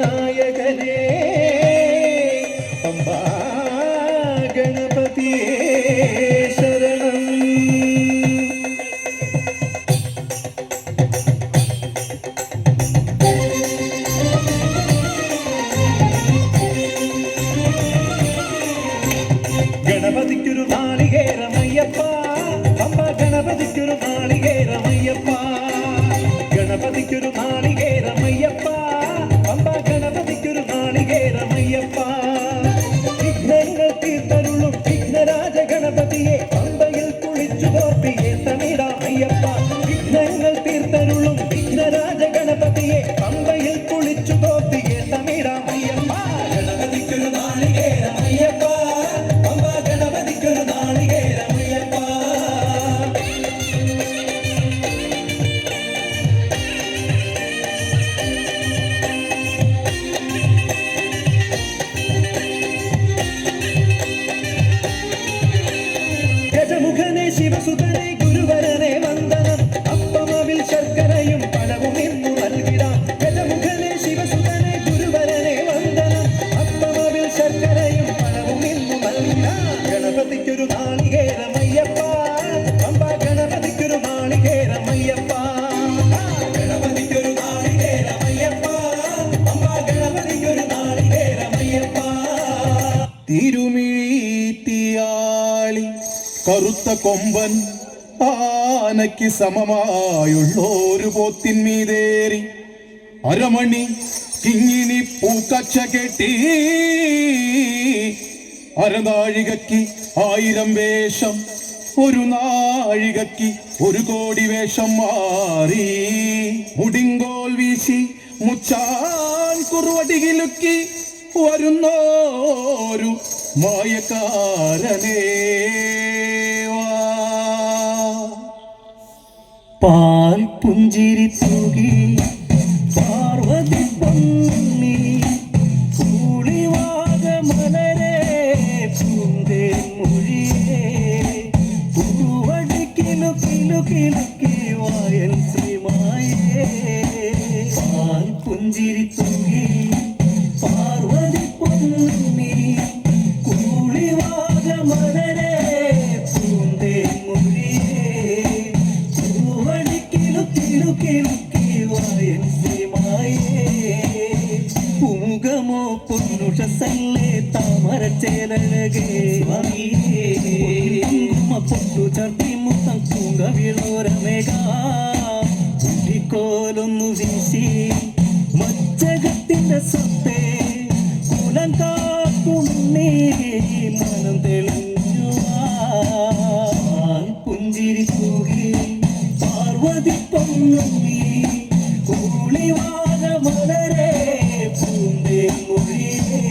നായകനേ പമ്പാ ഗണപതിയേ ശരണം. ഗണപതിക്കൊരു നാളികേരമയ്യപ്പ പമ്പ ഗണപതിക്കൊരു നാളികേരമയ്യപ്പ ഗണപതിക്കൊരു നാളികേരമയ്യപ്പ പമ്പ ഗണപതിക്കൊരു നാളികേരമയ്യപ്പ. വിഘ്നങ്ങൾ തീർത്തരുളും വിഘ്നരാജ ഗണപതിയെ പമ്പയിൽ കുളിച്ചു തോർത്തിയെ തമിഴാ അയ്യപ്പ. വിഘ്നങ്ങൾ തീർത്തരുളും വിഘ്നരാജ ഗണപതിയെ പമ്പയിൽ കുളിച്ചു തോർത്തിയെ തമിഴാ അയ്യപ്പ. ഗണപതിക്കൊരു നാളികേരമയ്യപ്പ പമ്പ ഗണപതിക്കൊരു നാളികേരമയ്യപ്പ. ഗജമുഖനെ ശിവസുതനെ ഗുരുവരനെ വന്ദനം അപ്പമവിൽ ശർക്കരയും പഴവും ഇന്നു നൽകിടാം. ഗജമുഖനെ ശിവസുതനെ ഗുരുവരനെ വന്ദനം അപ്പമവിൽ ശർക്കരയും പഴവും ഇന്നു നൽകിടാം. ഗണപതിക്കൊരു നാളികേരമയ്യപ്പ പമ്പ ഗണപതിക്കൊരു നാളികേരമയ്യപ്പ. ഗണപതിക്കൊരു നാളികേരമയ്യപ്പ പമ്പ ഗണപതിക്കൊരു നാളികേരമയ്യപ്പ. തിരുമിഴിയാളി കറുത്ത കൊമ്പൻ ആനയ്ക്ക് സമമായുള്ളൊരു പോത്തിന്മീതേറി അരമണി കിങ്ങിണി പൂക്കച്ച കെട്ടി അരനാഴികയ്ക്ക് 1000 വേഷം ഒരു നാഴികയ്ക്ക് 1 കോടി വേഷം മാറി മുടിങ്കോൽ വീശി മുച്ചാൻ കുറുവടികിലുക്കി വരുന്നോരു മായക്കാരനേ പാൽ പുഞ്ചിരി തൂകി പാർവതി പൊന്നി കൂളിവാക മലരെ പൂന്തേ മൊഴിയേ പൂവടി കിലു കിലു കിലുക്കി വായൻ ശ്രീമായേ പാൽ പുഞ്ചിരി തൂകി പാർവതി പൊന്നി കൂളിവാക മലരെ പൂന്തേ മൊഴിയേ പൂവടി കിലു കിലു കിലുക്കി വായൻ ശ്രീമായേ പൂമുഖമോ പൊന്നുഷസല്ലേ താമരച്ചേലഴകേ പൊട്ടു ചർത്തി മുത്തം പൂങ്ക വീളോരമേക കുട്ടിക്കോലൊന്നു വീശി മച്ചകത്തിന്റെ സ്വത്തേ കുലം കാക്കുന്നേ മനം തെളിഞ്ഞു പുഞ്ചിരി തൂകി പാർവതി പൊന്നുണ്ണി കൂളിവാക മലരെ പൂന്തേ മൊഴിയേ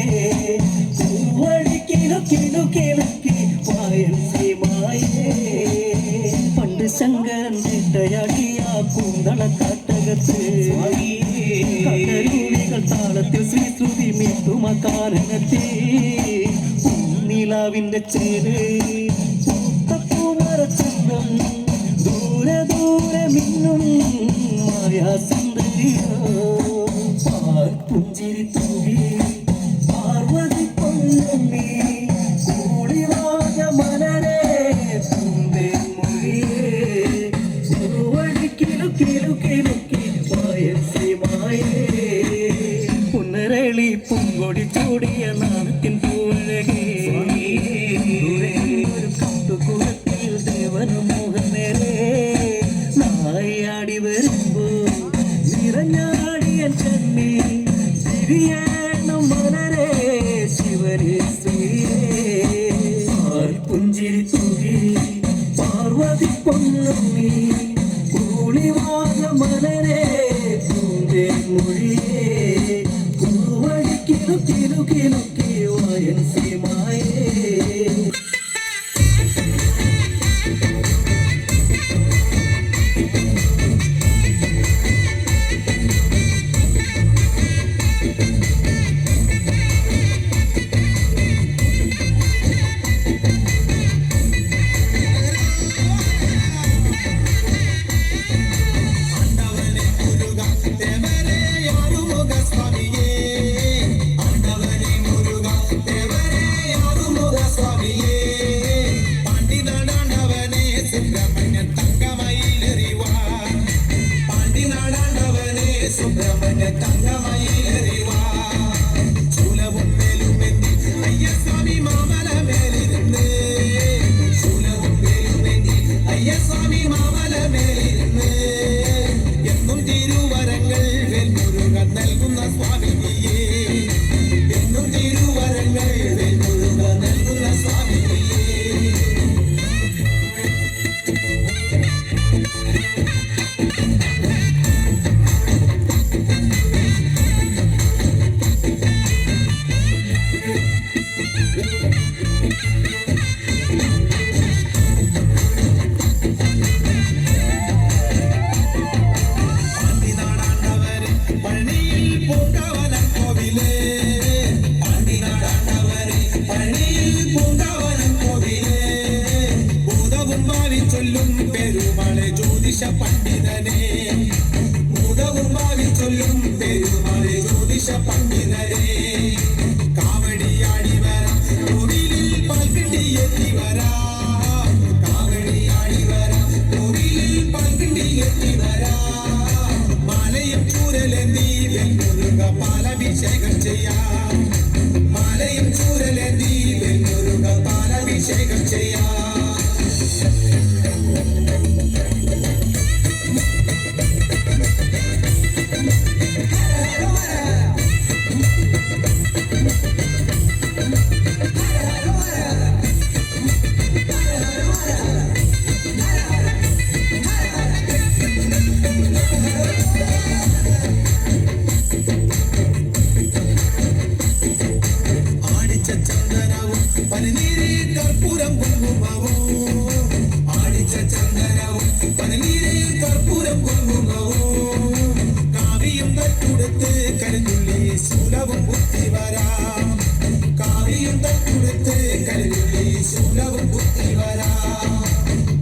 പൂവടി കിലു കിലു കിലുക്കി വായൻ ശ്രീമായേ പണ്ട് ശങ്കരൻ ചിട്ടയാടിയ കൂന്തള കാട്ടകത്ത് കടരൂവികൾ താളത്തിൽ ശ്രീശ്രുതി മീട്ടുമക്കാരനെത്തി നിലാവിന്റെ ചേര് പൂമരച്ചന്തം ദൂരെ ദൂരെ മിന്നും മായാസുന്ദരിയോ പാൽ പുഞ്ചിരി തൂകി പാർവതി പൊന്നുണ്ണി കൂളിവാക മലരെ പൂന്തേ മൊഴിയേ പൂവടി കിലു കിലു കിലുക്കി വായൻ ശ്രീമായേ പുനരളി പൂങ്കൊടി ചൂടിയ നാണത്തിൻ പൂവഴകേ ഒരു കാട്ടുകുളത്തിൽ ദേവനും മോഹനേരേ നായാടി വരുമ്പോ നിറഞ്ഞാടിയൻ കണ്ണി തിരിയണം മലരെ ശിവരേ ശ്രീയേ പുഞ്ചിരി തൂകി പാർവതി പൊന്നുണ്ണി കൂളിവാക ജ്യോതിഷ പണ്ഡിതനെ ഭൂതവും ഭാവി ചൊല്ലും പെരുമാളെ ജ്യോതിഷ പണ്ഡിതനെ കാവടിയാടി വരാം കോവിലിൽ പാൽക്കിണ്ടി എത്തി വരാം കാവടിയാടി വരാം കോവിലിൽ പാൽക്കിണ്ടി എത്തി വരാം മാലയും ചൂരലെന്തി വെൽമുരുക പാലഭിഷേകം ചെയ്യാം മാലയും ചൂരലെന്തി വെൽമുരുക പാലഭിഷേകം ചെയ്യാം പനിനീരി കർപ്പൂരം കുങ്കുമവും ആടിച്ച ചന്ദനവും പനിനീരി കർപ്പൂരം കുങ്കുമവും കാവിയും തട്ടുടുത്ത് കരുതുള്ളി ശൂലവും കുത്തി വരാം കാവിയും തട്ടുടുത്ത് കരുതുള്ളി ശൂലവും കുത്തി വരാം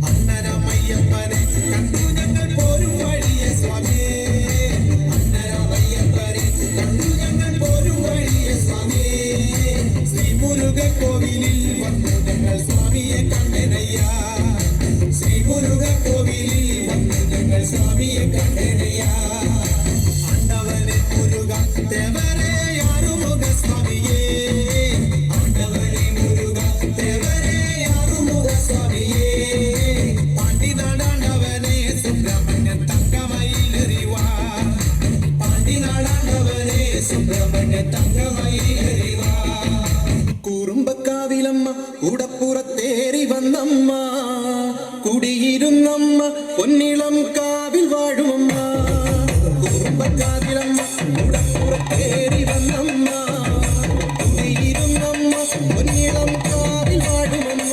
അന്നരമയ്യപ്പനെ കണ്ടു ഞങ്ങൾ പോരും വഴിയെ സ്വാമിയേ അന്നരമയ്യപ്പനെ കണ്ടു ഞങ്ങൾ പോരും വഴിയെ സ്വാമിയേ ശ്രീമുരുക കോവിലിൽ വന്നു ഞങ്ങൾ സ്വാമിയെ കണ്ടനയ്യ ശ്രീമുരുക കോവിലിൽ വന്നു ഞങ്ങൾ സ്വാമിയെ കണ്ടനയ്യ ആണ്ടവനെ മുരുക ദേവരെ ആറുമുഖ സ്വാമിയേ ആണ്ടവനെ മുരുക ദേവരെ ആറുമുഖ സ്വാമിയേ പാണ്ടിനാടാണ്ടവനെ സുബ്രഹ്മണ്യൻ തങ്കമയിലെറിവാ പാണ്ടിനാടാണ്ടവനെ സുബ്രഹ്മണ്യൻ തങ്കമയിലെറിവാ കുറുമ്പക്കാവിലമ്മ കൂടപ്പുറത്തേറി വന്നമ്മ കുടിയിരുന്നമ്മ പൊന്നിളം കാവിൽ വാഴുമമ്മ കുറുമ്പക്കാവിലമ്മ കൂടപ്പുറത്തേറി വന്നമ്മ കുടിയിരുന്നമ്മ പൊന്നിളം കാവിൽ വാഴുമമ്മ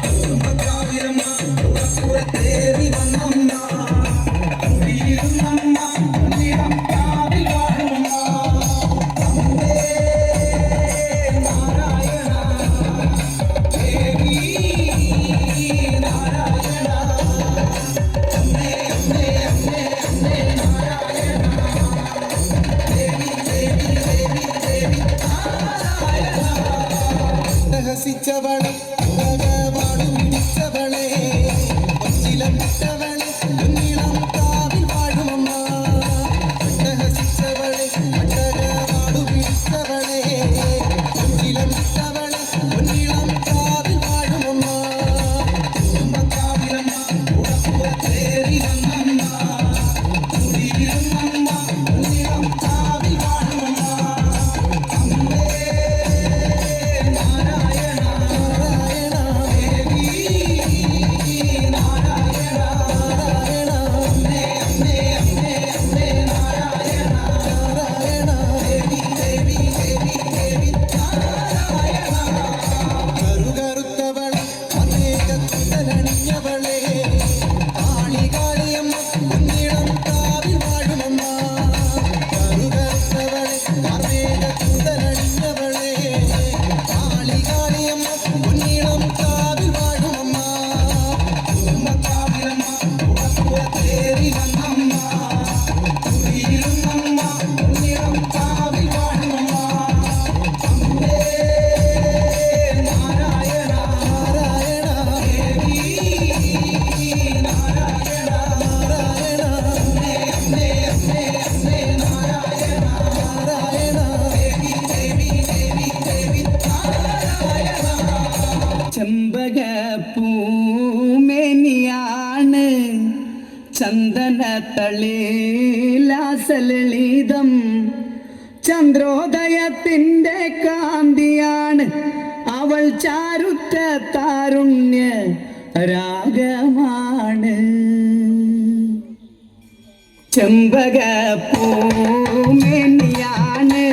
കുറുമ്പക്കാവിലമ്മ കൂടപ്പുറത്തേറി വന്നമ്മ കുടിയിരുന്നമ്മ പൊന്നിളം കാവിൽ വാഴുമമ്മ ഹസിച്ചവളെ ഭഗവാനും പിടിച്ചവളെ കൊച്ചിലം വിട്ടവളെ കുഞ്ഞിളം കാവിൽ വാഴുമമ്മ ഹസിച്ചവളെ ഭഗവാനും പിടിച്ചവളെ കൊച്ചിലം വിട്ടവളെ കുഞ്ഞിളം കാവിൽ വാഴുമമ്മ കുടുംബക്കാവിലമ്മ കൂടപ്പുറത്തേറി വന്നമ്മ കുടിയിരുന്നമ്മ കുഞ്ഞിളം കാവിൽ വാഴുമമ്മ ചെമ്പകപ്പൂമേനിയാണ് ചന്ദനത്തളിലാസലളിതം ചന്ദ്രോദയത്തിൻ്റെ കാന്തിയാണ് അവൾ ചാരുത്ത താരുണ്യ രാഗമാണ് ചെമ്പകപ്പൂമേനിയാണ്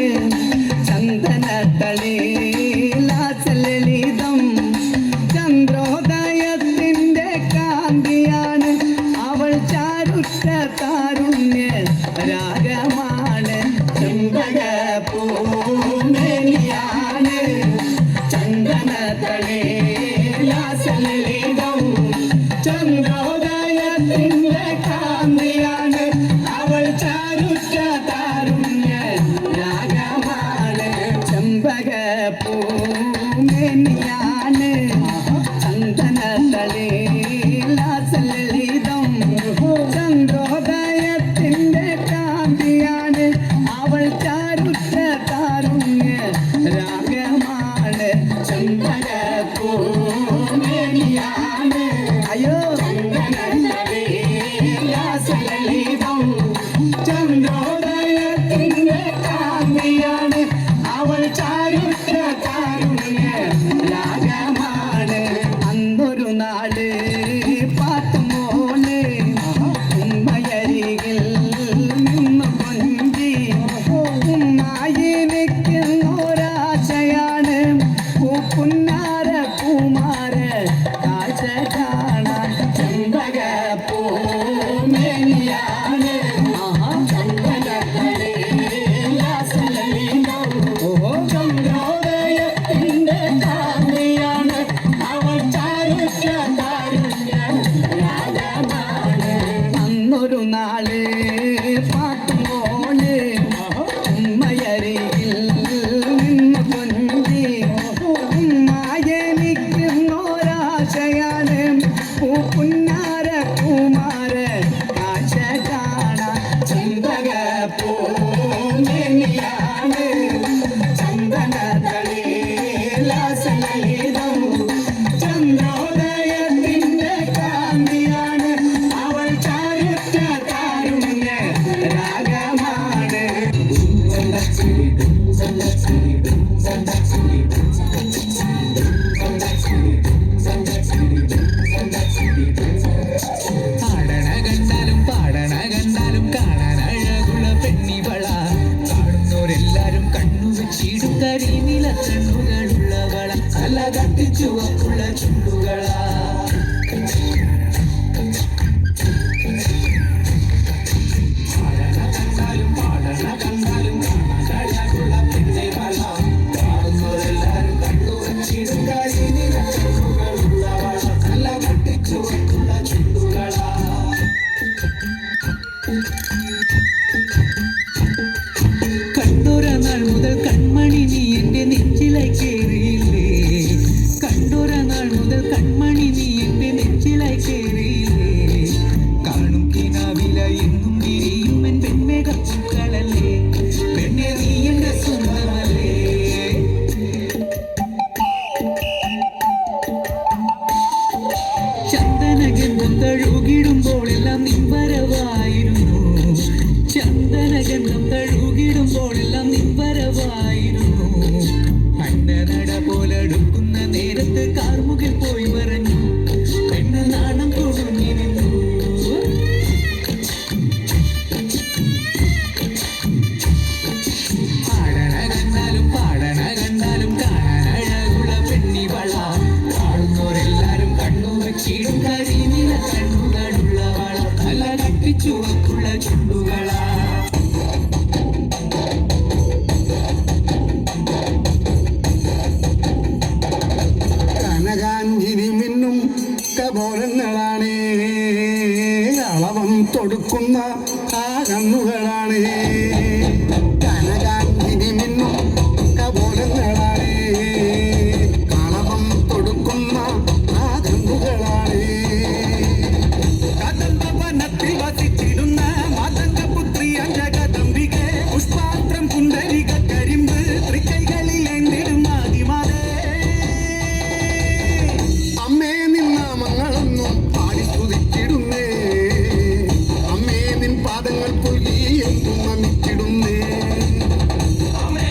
ചന്ദനത്തളിലാസലളിതം ചന്ദ്രോദയത്തിൻ്റെ കാന്തിയാണ് അവൾ ചാരുത്ത താരുണ്യ രാഗമാണ് ചെമ്പകപ്പൂമേനിയാണ് ചന്ദനത്തളിലാസലളിതം ചന്ദ്രോദയത്തിൻ്റെ ഒരു നാള് പാട്ടുമോള് ഉമ്മയരികിൽ നിന്ന് കൊഞ്ചി ഉമ്മായെനിക്കുന്നൊരാശയാണ് പുന്നാര കുമാര കാഴ്ച കാണാൻ ചന്ദ്രകപ്പൂമെനിയാണ് ചന്ദനതളിലാസലീതം ചന്ദ്രോദയത്തിന്റെ കാന്തിയാണ് അവൾ ചാരുറ്റ കാരുണ്യ രാഗമാണ് പാടണ കണ്ടാലും കാണാൻ അഴകുള്ള പെണ്ണിവള കാണുന്നോരെല്ലാരും കണ്ണു വെച്ചിടും കരിനില കണ്ണുകളുള്ളവള തല കട്ടിച്ചുവപ്പുള്ള ചുണ്ടുകളാ പാടണ കണ്ടാലും കാണാൻ അഴകുള്ള പെണ്ണിവള കാണുന്നോരെല്ലാരും കണ്ണു വെച്ചിടും കരിനില കണ്ണുകളുള്ളവള തല കട്ടിച്ചുവപ്പുള്ള ചുണ്ടുകളാ കണ്ടോര നാൾ മുതൽ കൺമണി നീ എന്റെ നെഞ്ചിലായി കേറിയില്ലേ കണ്ടോര നാൾ മുതൽ കൺമണി നീ എന്റെ നെഞ്ചിലായി കേറിയില്ലേ കാണും കിനാവില എന്നും തിരിയും എൻ പെൺമേഘപ്പൂക്കളല്ലേ പെണ്ണെ നീ എന്റെ സ്വന്തമല്ലേ ചന്ദനഗന്ധം തഴുകിടുമ്പോൾ എല്ലാം നിൻവരവായിരുന്നു ചന്ദനഗന്ധം തഴുകിടുമ്പോൾ എല്ലാം നിൻവരവായിരുന്നു അന്നനട പോലെടുക്കുന്ന നേരത്ത് കാർമുകിൽ പോയി പറഞ്ഞു പെണ്ണ് നാണം കൊടുങ്ങി നിന്നു പാടണ കണ്ടാലും കാണാൻ അഴകുള്ള പെണ്ണിവള കാണുന്നോരെല്ലാരും കണ്ണു വെച്ചിടും കരിനില കണ്ണുകളുള്ളവള തല കട്ടിച്ചുവപ്പുള്ള ചുണ്ടുകളാ കനകാഞ്ചിരി മിന്നും കപോലങ്ങളാണ് അളവം തൊടുക്കുന്ന ആ കണ്ണുകളാണ് കനകാഞ്ചിരി മിന്നും കപോലങ്ങളാണ് അളവം തൊടുക്കുന്ന ആ കണ്ണുകളാണ് കദംബവനത്തിൽ വസിച്ചിടുന്ന മാതംഗപുത്രി അഞ്ജകദംബികെ പുഷ്പാത്രം പുണ്ടരിക കരിമ്പ് തൃക്കൈകളിൽ എന്തിടും ആദിമാതേ അമ്മേ നിന്നാമങ്ങളൊന്നും പാടി സ്തുതിച്ചിടുന്നേ അമ്മേ നിൻ പാദങ്ങൾ പുൽകി എന്തും നമിച്ചിടുന്നേ അമ്മേ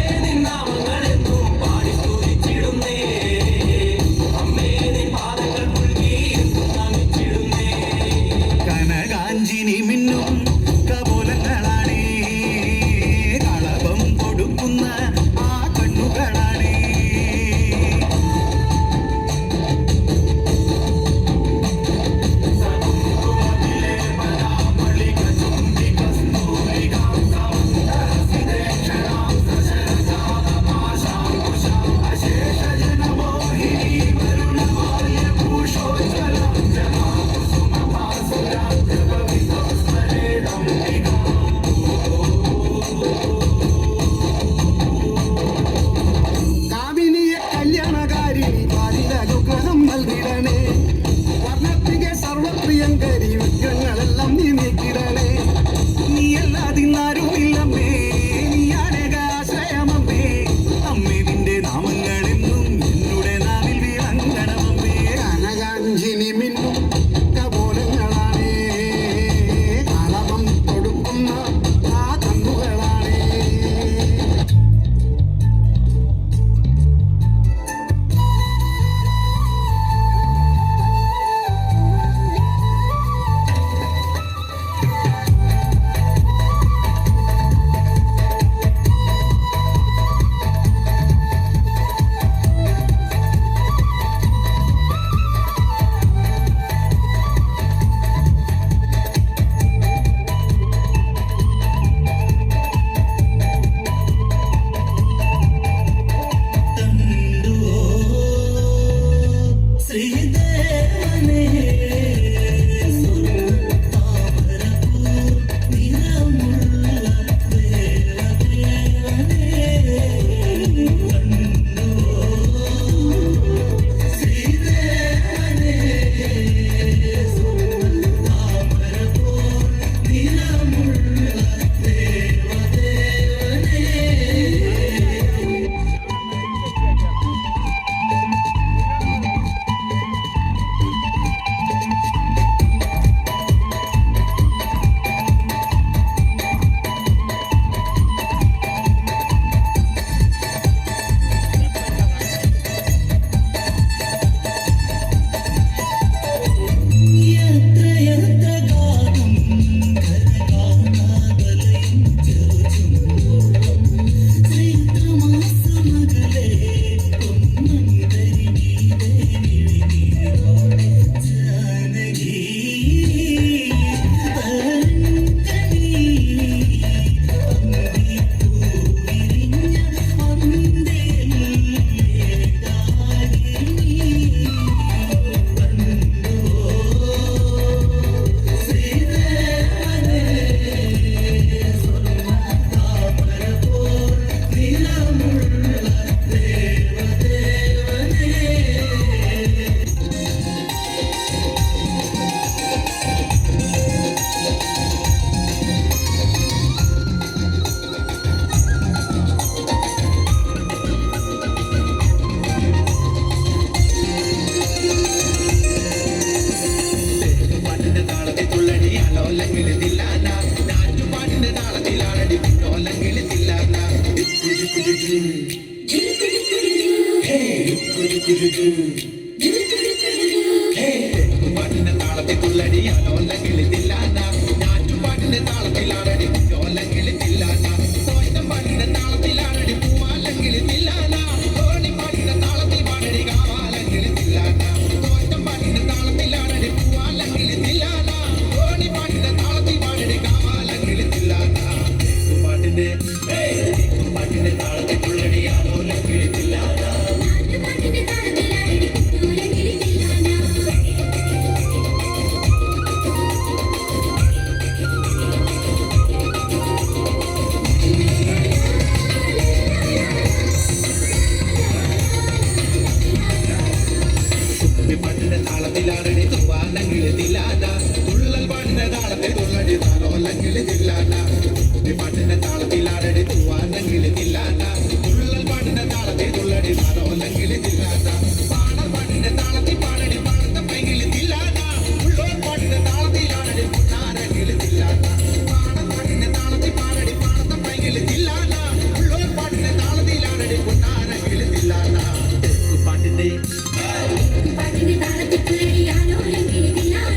താളോല്ലെങ്കിൽ തില്ലാന നാട്ടുപാട്ടിന്റെ താളത്തിലാണടി കുഞ്ഞോല്ലെങ്കിൽ തില്ലാന പാട്ടിന്റെ താളത്തിൽ തുള്ളടിയാലോല്ലെങ്കിൽ തില്ലാന നാട്ടുപാട്ടിന്റെ താളത്തിലാണടി കുഞ്ഞോല്ലെങ്കിൽ തില്ലാന തോറ്റം പാട്ടിന്റെ താളത്തിലാണടി പൂവാല്ലെങ്കിൽ തില്ലാന തോണി പാട്ടിന്റെ താളത്തിൽ പാടടി കാവാല്ലെങ്കിൽ തില്ലാന തോറ്റം പാട്ടിന്റെ താളത്തിലാണടി പൂവാല്ലെങ്കിൽ തില്ലാന തോണി പാട്ടിന്റെ താളത്തിൽ പാടടി കാവാല്ലെങ്കിൽ തില്ലാന പാട്ടിന്റെ താളത്തിൽ തുള്ളടിയാലോല്ലെങ്കിൽ തില്ലാന പാട്ടിന്റെ താളത്തിലാണടി തൂവാണെങ്കിൽ തില്ലാന തുള്ളൽ പാട്ടിന്റെ താളത്തിൽ തുള്ളടി താളോല്ലെങ്കിൽ തില്ലാന പാട്ടിന്റെ താളത്തിലാണടി തൂവാണെങ്കിൽ തില്ലാന തുള്ളൽ പാട്ടിന്റെ താളത്തിൽ തുള്ളടി താളോല്ലെങ്കിൽ തില്ലാന പാടൽ പാട്ടിന്റെ താളത്തിൽ പാടടി പാടത്തെ പൈകിൽ തില്ലാന ഉള്ളോർ പാട്ടിന്റെ താളത്തിലാണടി പുണ്ണാരെങ്കിൽ തില്ലാന പാടൽ പാട്ടിന്റെ താളത്തിൽ പാടടി പാടത്തെ പൈകിൽ തില്ലാന ഉള്ളോർ പാട്ടിന്റെ താളത്തിലാണടി പുണ്ണാരെങ്കിൽ തില്ലാന പാട്ടിന്റെ പാട്ടിന്റെ താളത്തിലാണടി കുഞ്ഞോലെങ്കിൽ തില്ലാന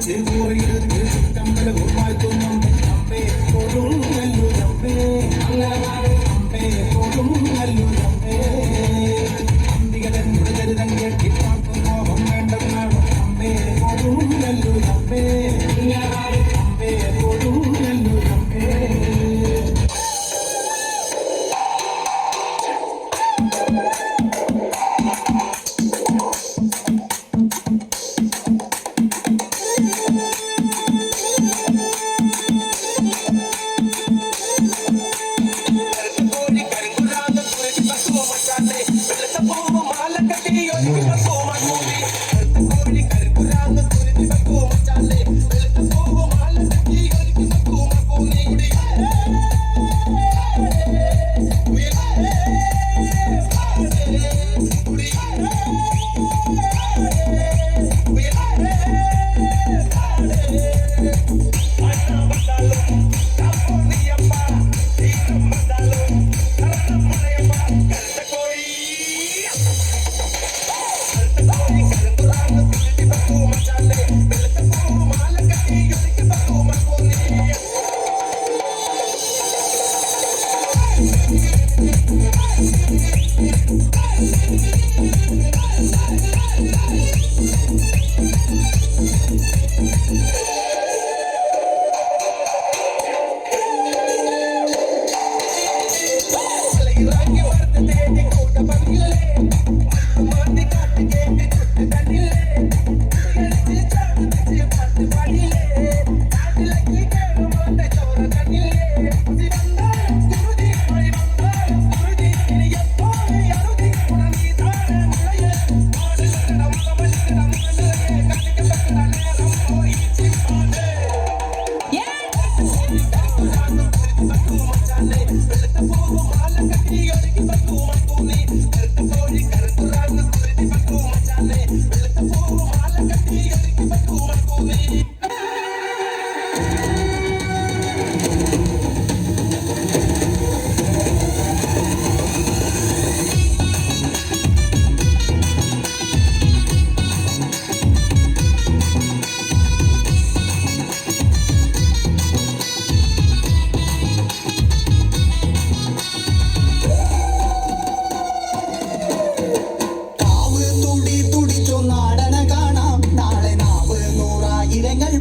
കൂറിയെടുത്ത് കമ്പലവും വാഴ്ത്തുന്നു അമ്പേ കൊടും നല്ലു അമ്പേ അമ്പേ കൊടും നല്ലു അമ്പേ അന്തികലൻ മുഴുതരുതൻ കേട്ടി പാർക്കും മോഹം വേണ്ടെന്നാണ് അമ്പേ കൊടും നല്ലു അമ്പേ അമ്പേ കൊടും നല്ലു അമ്പേ നാടന കാണാം നാളെ നാവ് നൂറായിരങ്ങൾ